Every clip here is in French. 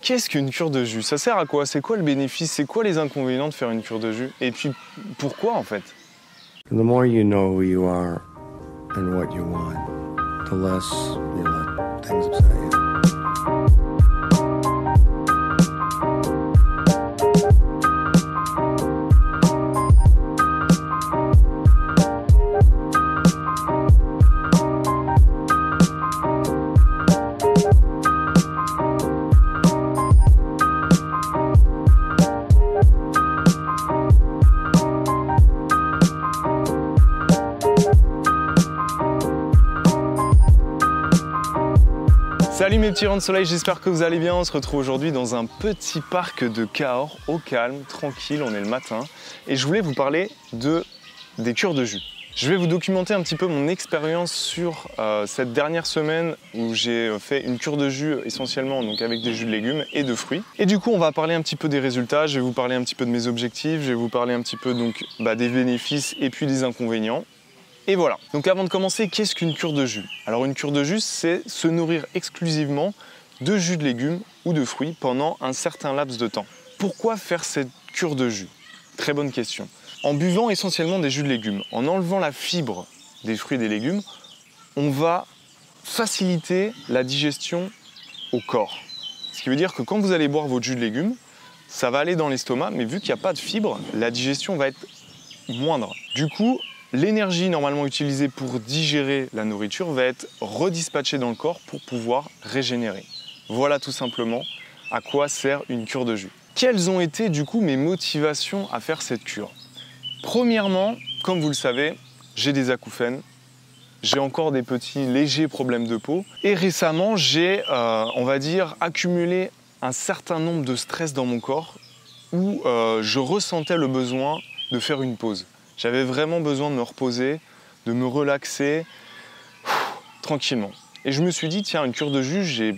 Qu'est-ce qu'une cure de jus? Ça sert à quoi? C'est quoi le bénéfice? C'est quoi les inconvénients de faire une cure de jus? Et puis, pourquoi en fait? The more you know who you are and what you want, the less you let things upset you. Salut mes petits rayons de soleil, j'espère que vous allez bien. On se retrouve aujourd'hui dans un petit parc de Cahors, au calme, tranquille, on est le matin. Et je voulais vous parler des cures de jus. Je vais vous documenter un petit peu mon expérience sur cette dernière semaine où j'ai fait une cure de jus essentiellement donc avec des jus de légumes et de fruits. Et du coup on va parler un petit peu des résultats, je vais vous parler un petit peu de mes objectifs, je vais vous parler un petit peu donc, des bénéfices et puis des inconvénients. Et voilà. Donc avant de commencer, qu'est-ce qu'une cure de jus? Alors une cure de jus, c'est se nourrir exclusivement de jus de légumes ou de fruits pendant un certain laps de temps. Pourquoi faire cette cure de jus? Très bonne question. En buvant essentiellement des jus de légumes, en enlevant la fibre des fruits et des légumes, on va faciliter la digestion au corps. Ce qui veut dire que quand vous allez boire votre jus de légumes, ça va aller dans l'estomac, mais vu qu'il n'y a pas de fibre, la digestion va être moindre. Du coup, l'énergie normalement utilisée pour digérer la nourriture va être redispatchée dans le corps pour pouvoir régénérer. Voilà tout simplement à quoi sert une cure de jus. Quelles ont été du coup mes motivations à faire cette cure? Premièrement, comme vous le savez, j'ai des acouphènes, j'ai encore des petits légers problèmes de peau et récemment j'ai, on va dire, accumulé un certain nombre de stress dans mon corps où je ressentais le besoin de faire une pause. J'avais vraiment besoin de me reposer, de me relaxer tranquillement. Et je me suis dit, tiens, une cure de jus, j'ai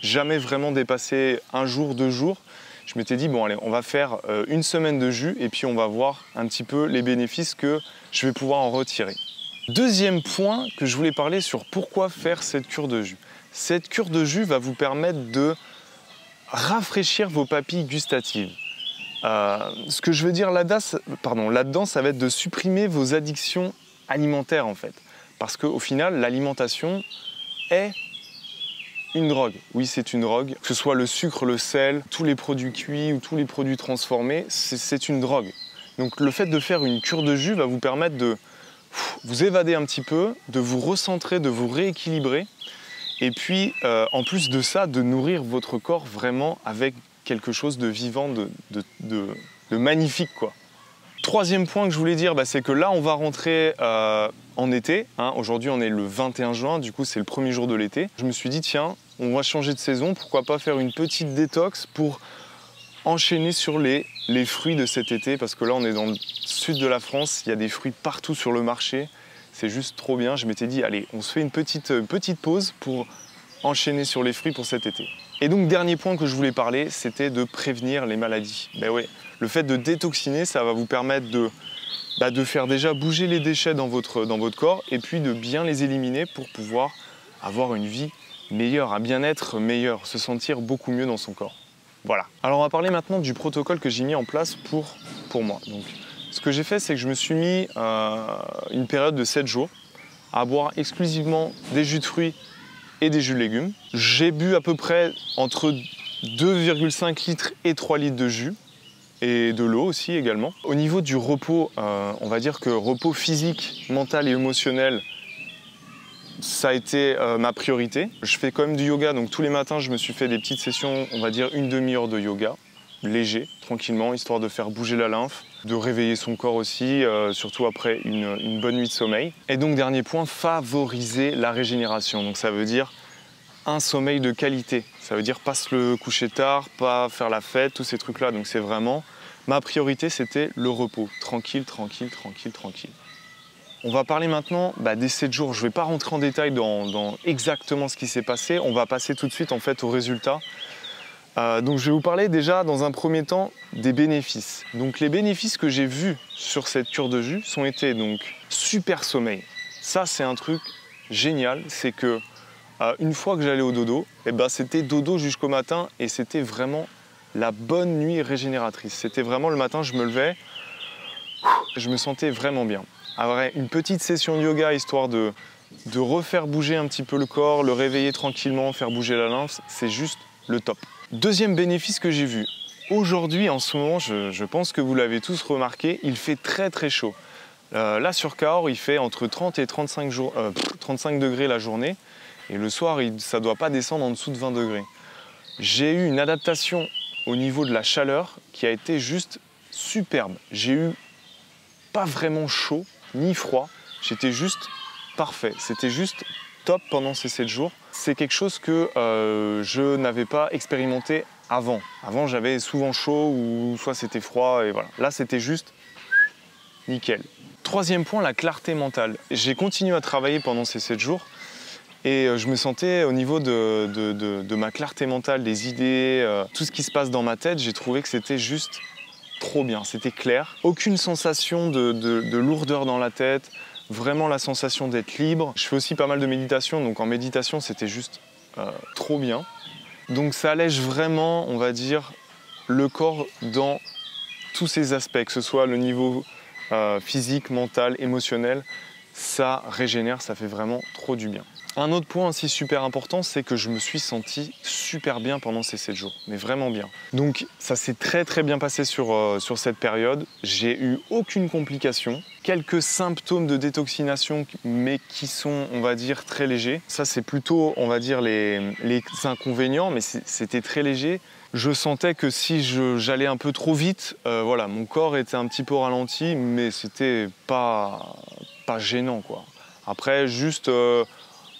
jamais vraiment dépassé un jour, 2 jours. Je m'étais dit, bon allez, on va faire une semaine de jus et puis on va voir un petit peu les bénéfices que je vais pouvoir en retirer. Deuxième point que je voulais parler sur pourquoi faire cette cure de jus. Cette cure de jus va vous permettre de rafraîchir vos papilles gustatives. Ce que je veux dire là-dedans, ça va être de supprimer vos addictions alimentaires en fait. Parce qu'au final, l'alimentation est une drogue. Oui, c'est une drogue. Que ce soit le sucre, le sel, tous les produits cuits ou tous les produits transformés, c'est une drogue. Donc le fait de faire une cure de jus va vous permettre de vous évader un petit peu, de vous recentrer, de vous rééquilibrer. Et puis, en plus de ça, de nourrir votre corps vraiment avec quelque chose de vivant, de magnifique, quoi. Troisième point que je voulais dire, c'est que là, on va rentrer en été. Aujourd'hui, on est le 21 juin, du coup, c'est le premier jour de l'été. Je me suis dit, tiens, on va changer de saison, pourquoi pas faire une petite détox pour enchaîner sur les fruits de cet été, parce que là, on est dans le sud de la France, il y a des fruits partout sur le marché. C'est juste trop bien. Je m'étais dit, allez, on se fait une petite pause pour enchaîner sur les fruits pour cet été. Et donc, dernier point que je voulais parler, c'était de prévenir les maladies. Ben ouais, le fait de détoxiner, ça va vous permettre de faire déjà bouger les déchets dans votre corps et puis de bien les éliminer pour pouvoir avoir une vie meilleure, un bien-être meilleur, se sentir beaucoup mieux dans son corps. Voilà. Alors, on va parler maintenant du protocole que j'ai mis en place pour moi. Donc, ce que j'ai fait, c'est que je me suis mis une période de 7 jours à boire exclusivement des jus de fruits et des jus de légumes. J'ai bu à peu près entre 2,5 litres et 3 litres de jus et de l'eau aussi également. Au niveau du repos, on va dire que repos physique, mental et émotionnel, ça a été ma priorité. Je fais quand même du yoga, donc tous les matins je me suis fait des petites sessions, on va dire une demi-heure de yoga, léger, tranquillement, histoire de faire bouger la lymphe, de réveiller son corps aussi, surtout après une bonne nuit de sommeil. Et donc dernier point, favoriser la régénération. Donc ça veut dire un sommeil de qualité. Ça veut dire pas se le coucher tard, pas faire la fête, tous ces trucs-là. Donc c'est vraiment, ma priorité c'était le repos. Tranquille, tranquille, tranquille, tranquille. On va parler maintenant des 7 jours. Je ne vais pas rentrer en détail dans exactement ce qui s'est passé. On va passer tout de suite en fait aux résultats. Donc je vais vous parler déjà dans un premier temps des bénéfices. Donc les bénéfices que j'ai vus sur cette cure de jus ont été donc super sommeil. Ça c'est un truc génial, c'est que une fois que j'allais au dodo, eh ben, c'était dodo jusqu'au matin et c'était vraiment la bonne nuit régénératrice. C'était vraiment le matin, je me levais, je me sentais vraiment bien. Après une petite session de yoga histoire de refaire bouger un petit peu le corps, le réveiller tranquillement, faire bouger la lymphe, c'est juste le top. Deuxième bénéfice que j'ai vu, aujourd'hui en ce moment, je pense que vous l'avez tous remarqué, il fait très très chaud. Là sur Cahors, il fait entre 30 et 35 degrés la journée et le soir, ça ne doit pas descendre en dessous de 20 degrés. J'ai eu une adaptation au niveau de la chaleur qui a été juste superbe. J'ai eu pas vraiment chaud ni froid, j'étais juste parfait. C'était juste top pendant ces 7 jours. C'est quelque chose que je n'avais pas expérimenté avant. Avant, j'avais souvent chaud ou soit c'était froid et voilà. Là, c'était juste nickel. Troisième point, la clarté mentale. J'ai continué à travailler pendant ces 7 jours et je me sentais au niveau de ma clarté mentale, des idées, tout ce qui se passe dans ma tête, j'ai trouvé que c'était juste trop bien, c'était clair. Aucune sensation de lourdeur dans la tête, vraiment la sensation d'être libre. Je fais aussi pas mal de méditation, donc en méditation, c'était juste trop bien. Donc ça allège vraiment, on va dire, le corps dans tous ses aspects, que ce soit le niveau physique, mental, émotionnel, ça régénère, ça fait vraiment trop du bien. Un autre point aussi super important, c'est que je me suis senti super bien pendant ces 7 jours, mais vraiment bien. Donc ça s'est très très bien passé sur cette période. J'ai eu aucune complication, quelques symptômes de détoxination, mais qui sont, on va dire, très légers. Ça c'est plutôt, on va dire, les inconvénients, mais c'était très léger. Je sentais que si j'allais un peu trop vite, voilà, mon corps était un petit peu au ralenti, mais c'était pas gênant, quoi. Après, juste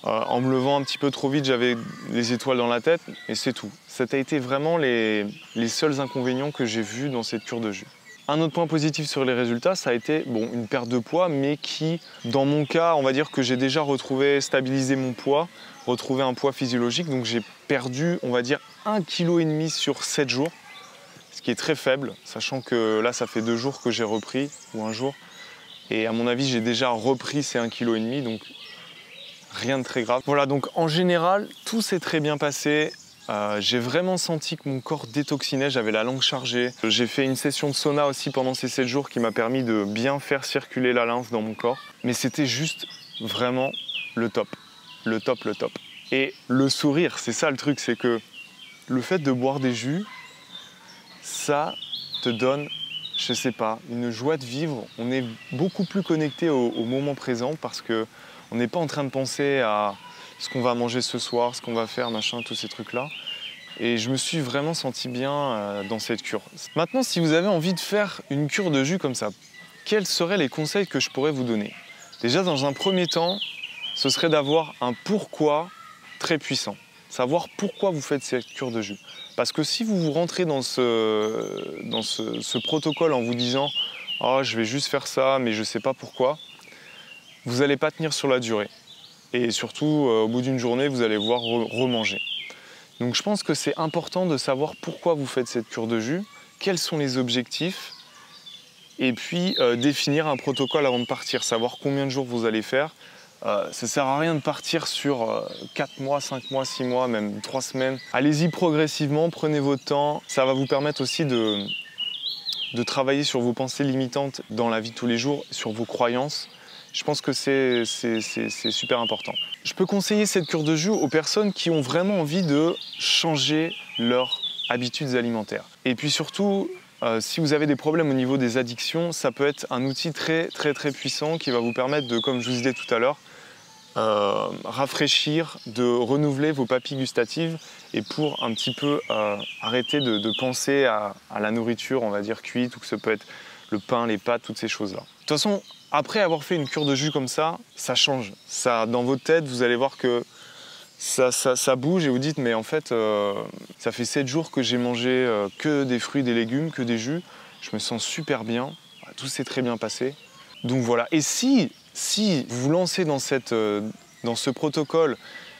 en me levant un petit peu trop vite, j'avais les étoiles dans la tête et c'est tout. Ça a été vraiment les seuls inconvénients que j'ai vus dans cette cure de jus. Un autre point positif sur les résultats, ça a été une perte de poids, mais qui, dans mon cas, on va dire que j'ai déjà stabilisé mon poids, retrouvé un poids physiologique. Donc j'ai perdu, on va dire, 1,5 kg sur 7 jours, ce qui est très faible, sachant que là, ça fait 2 jours que j'ai repris, ou 1 jour. Et à mon avis, j'ai déjà repris ces 1,5 kg, donc rien de très grave. Voilà, donc en général, tout s'est très bien passé. J'ai vraiment senti que mon corps détoxinait, j'avais la langue chargée. J'ai fait une session de sauna aussi pendant ces 7 jours qui m'a permis de bien faire circuler la lymphe dans mon corps. Mais c'était juste vraiment le top, le top, le top. Et le sourire, c'est ça le truc, c'est que le fait de boire des jus, ça te donne, je sais pas, une joie de vivre. On est beaucoup plus connecté au moment présent parce que on n'est pas en train de penser à ce qu'on va manger ce soir, ce qu'on va faire, machin, tous ces trucs-là. Et je me suis vraiment senti bien dans cette cure. Maintenant, si vous avez envie de faire une cure de jus comme ça, quels seraient les conseils que je pourrais vous donner? Déjà, dans un premier temps, ce serait d'avoir un pourquoi très puissant. Savoir pourquoi vous faites cette cure de jus. Parce que si vous rentrez dans ce protocole en vous disant « Oh, je vais juste faire ça, mais je ne sais pas pourquoi », vous n'allez pas tenir sur la durée. Et surtout, au bout d'une journée, vous allez voir remanger. Donc je pense que c'est important de savoir pourquoi vous faites cette cure de jus, quels sont les objectifs, et puis définir un protocole avant de partir, savoir combien de jours vous allez faire. Ça ne sert à rien de partir sur 4 mois, 5 mois, 6 mois, même 3 semaines. Allez-y progressivement, prenez votre temps. Ça va vous permettre aussi de travailler sur vos pensées limitantes dans la vie de tous les jours, sur vos croyances. Je pense que c'est super important. Je peux conseiller cette cure de jus aux personnes qui ont vraiment envie de changer leurs habitudes alimentaires. Et puis surtout, si vous avez des problèmes au niveau des addictions, ça peut être un outil très puissant qui va vous permettre de, comme je vous disais tout à l'heure, rafraîchir, de renouveler vos papilles gustatives et pour un petit peu arrêter de penser à la nourriture, on va dire cuite, ou que ça peut être le pain, les pâtes, toutes ces choses-là. De toute façon, après avoir fait une cure de jus comme ça change. Ça, dans votre tête, vous allez voir que ça bouge et vous dites mais en fait, ça fait 7 jours que j'ai mangé que des fruits, des légumes, que des jus. Je me sens super bien, tout s'est très bien passé. Donc voilà, et si vous vous lancez dans ce protocole,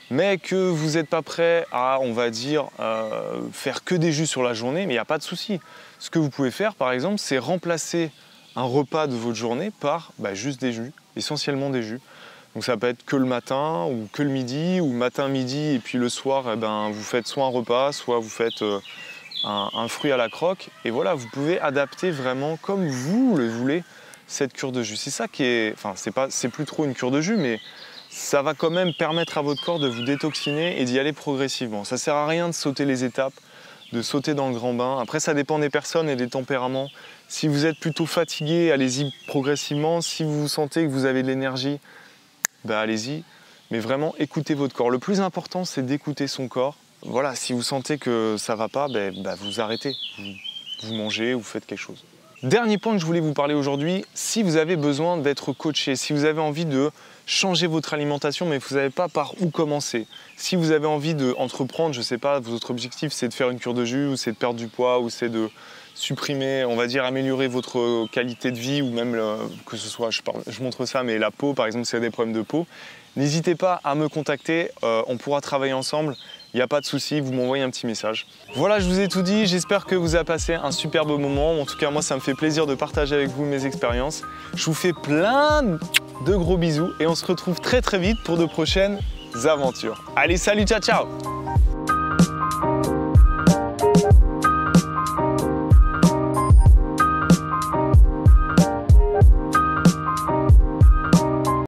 mais que vous n'êtes pas prêt à, on va dire, faire que des jus sur la journée, mais il n'y a pas de souci. Ce que vous pouvez faire, par exemple, c'est remplacer un repas de votre journée par juste des jus, essentiellement des jus. Donc ça peut être que le matin ou que le midi, ou matin, midi, et puis le soir, eh ben, vous faites soit un repas, soit vous faites un fruit à la croque. Et voilà, vous pouvez adapter vraiment comme vous le voulez cette cure de jus. C'est ça qui est... Enfin, c'est plus trop une cure de jus, mais ça va quand même permettre à votre corps de vous détoxiner et d'y aller progressivement. Ça sert à rien de sauter les étapes, de sauter dans le grand bain. Après, ça dépend des personnes et des tempéraments. Si vous êtes plutôt fatigué, allez-y progressivement. Si vous sentez que vous avez de l'énergie, bah allez-y. Mais vraiment, écoutez votre corps. Le plus important, c'est d'écouter son corps. Voilà, si vous sentez que ça ne va pas, vous arrêtez. Vous mangez, vous faites quelque chose. Dernier point que je voulais vous parler aujourd'hui, si vous avez besoin d'être coaché, si vous avez envie de changer votre alimentation mais vous ne savez pas par où commencer, si vous avez envie d'entreprendre, je ne sais pas, votre objectif c'est de faire une cure de jus, ou c'est de perdre du poids, ou c'est de supprimer, on va dire améliorer votre qualité de vie, ou même que ce soit, je montre ça, mais la peau par exemple, si vous avez des problèmes de peau, n'hésitez pas à me contacter, on pourra travailler ensemble. Il n'y a pas de souci, vous m'envoyez un petit message. Voilà, je vous ai tout dit, j'espère que vous avez passé un superbe moment. En tout cas, moi, ça me fait plaisir de partager avec vous mes expériences. Je vous fais plein de gros bisous et on se retrouve très très vite pour de prochaines aventures. Allez, salut, ciao, ciao!